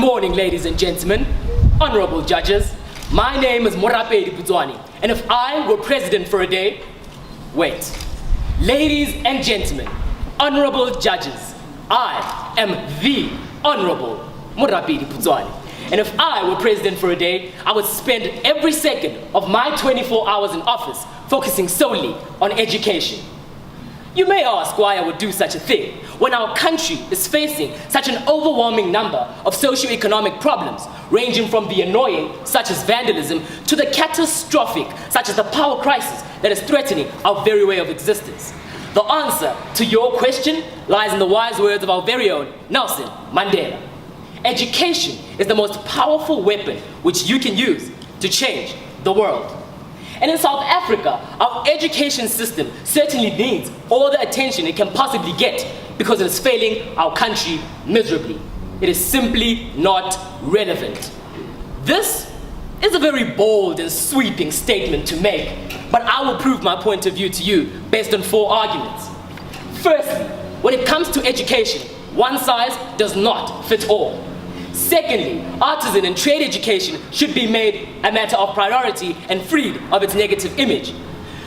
morning, ladies and gentlemen, honorable judges. My name is Morapedi Putsoane, and if I were president for a day, wait. Ladies and gentlemen, honorable judges, I am the Honorable Morapedi Putsoane. And if I were president for a day, I would spend every second of my 24 hours in office focusing solely on education. You may ask why I would do such a thing when our country is facing such an overwhelming number of socio-economic problems, ranging from the annoying, such as vandalism, to the catastrophic, such as the power crisis that is threatening our very way of existence. The answer to your question lies in the wise words of our very own Nelson Mandela. Education is the most powerful weapon which you can use to change the world. And in South Africa, our education system certainly needs all the attention it can possibly get because it is failing our country miserably. It is simply not relevant. This is a very bold and sweeping statement to make, but I will prove my point of view to you based on 4 arguments. Firstly, when it comes to education, one size does not fit all. Secondly, artisan and trade education should be made a matter of priority and freed of its negative image.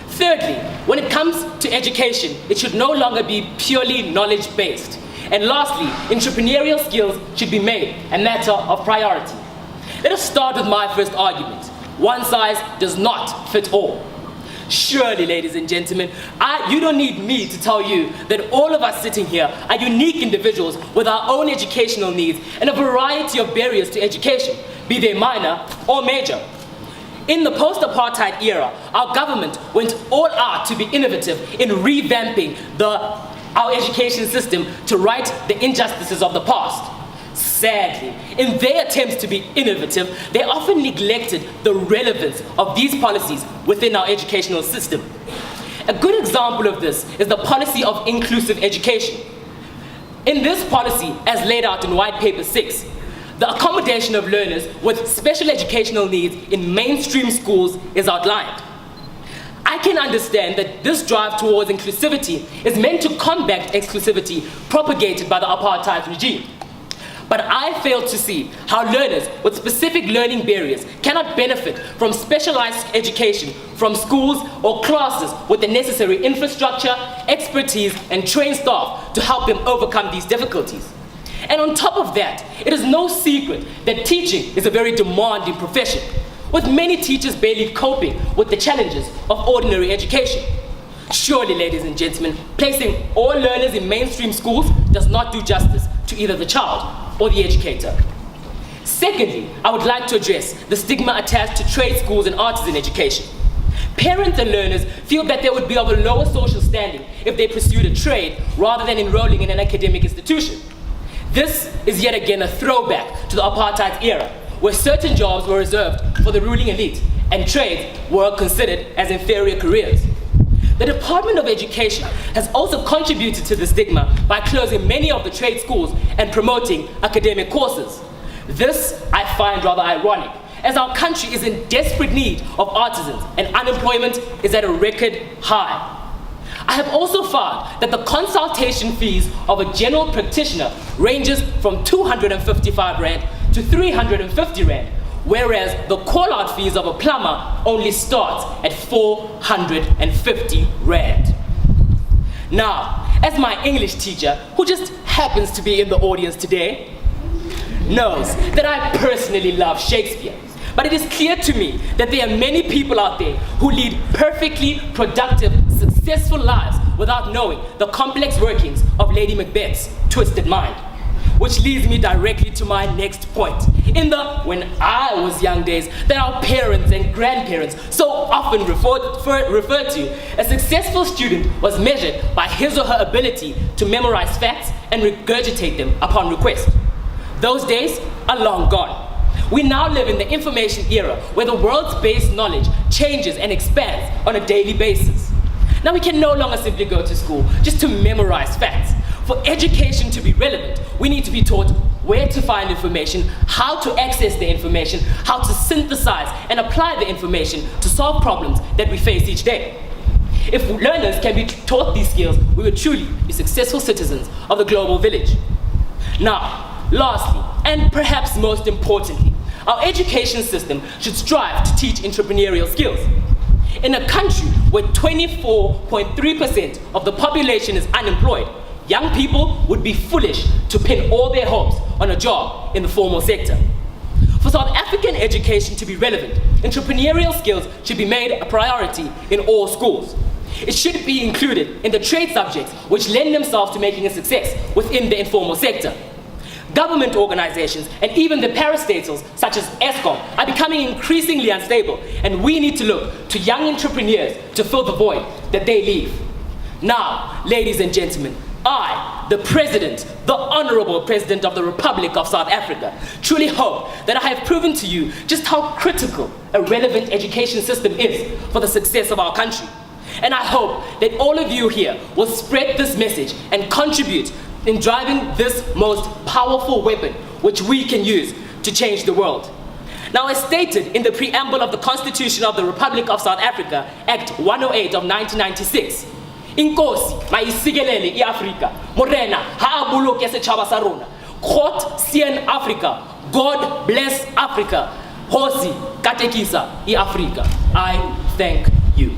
Thirdly, when it comes to education, it should no longer be purely knowledge-based. And lastly, entrepreneurial skills should be made a matter of priority. Let us start with my first argument. One size does not fit all. Surely, ladies and gentlemen, you don't need me to tell you that all of us sitting here are unique individuals with our own educational needs and a variety of barriers to education, be they minor or major. In the post-apartheid era, our government went all out to be innovative in revamping our education system to right the injustices of the past. Sadly, in their attempts to be innovative, they often neglected the relevance of these policies within our educational system. A good example of this is the policy of inclusive education. In this policy, as laid out in White Paper 6, the accommodation of learners with special educational needs in mainstream schools is outlined. I can understand that this drive towards inclusivity is meant to combat exclusivity propagated by the apartheid regime. But I fail to see how learners with specific learning barriers cannot benefit from specialized education from schools or classes with the necessary infrastructure, expertise, and trained staff to help them overcome these difficulties. And on top of that, it is no secret that teaching is a very demanding profession, with many teachers barely coping with the challenges of ordinary education. Surely, ladies and gentlemen, placing all learners in mainstream schools does not do justice to either the child or the educator. Secondly, I would like to address the stigma attached to trade schools and artisan education. Parents and learners feel that they would be of a lower social standing if they pursued a trade rather than enrolling in an academic institution. This is yet again a throwback to the apartheid era, where certain jobs were reserved for the ruling elite and trades were considered as inferior careers. The Department of Education has also contributed to the stigma by closing many of the trade schools and promoting academic courses. This I find rather ironic, as our country is in desperate need of artisans and unemployment is at a record high. I have also found that the consultation fees of a general practitioner ranges from 255 Rand to 350 Rand, whereas the call-out fees of a plumber only starts at 450 Rand. Now, as my English teacher, who just happens to be in the audience today, knows that I personally love Shakespeare, but it is clear to me that there are many people out there who lead perfectly productive, successful lives without knowing the complex workings of Lady Macbeth's twisted mind. Which leads me directly to my next point. In the when I was young days that our parents and grandparents so often referred to, a successful student was measured by his or her ability to memorize facts and regurgitate them upon request. Those days are long gone. We now live in the information era where the world's base knowledge changes and expands on a daily basis. Now we can no longer simply go to school just to memorize facts. For education to be relevant, we need to be taught where to find information, how to access the information, how to synthesize and apply the information to solve problems that we face each day. If learners can be taught these skills, we will truly be successful citizens of the global village. Now, lastly, and perhaps most importantly, our education system should strive to teach entrepreneurial skills. In a country where 24.3% of the population is unemployed, young people would be foolish to pin all their hopes on a job in the formal sector. For South African education to be relevant, entrepreneurial skills should be made a priority in all schools. It should be included in the trade subjects which lend themselves to making a success within the informal sector. Government organizations and even the parastatals such as ESCOM are becoming increasingly unstable, and we need to look to young entrepreneurs to fill the void that they leave. Now, ladies and gentlemen, I, the President, the Honorable President of the Republic of South Africa, truly hope that I have proven to you just how critical a relevant education system is for the success of our country. And I hope that all of you here will spread this message and contribute in driving this most powerful weapon which we can use to change the world. Now, as stated in the preamble of the Constitution of the Republic of South Africa, Act 108 of 1996, Inkosi maisikelele iAfrika, Morena ha aboloke setjhaba sa rona. God sien Africa, God bless Africa. Hosi katekisa iAfrika. I thank you.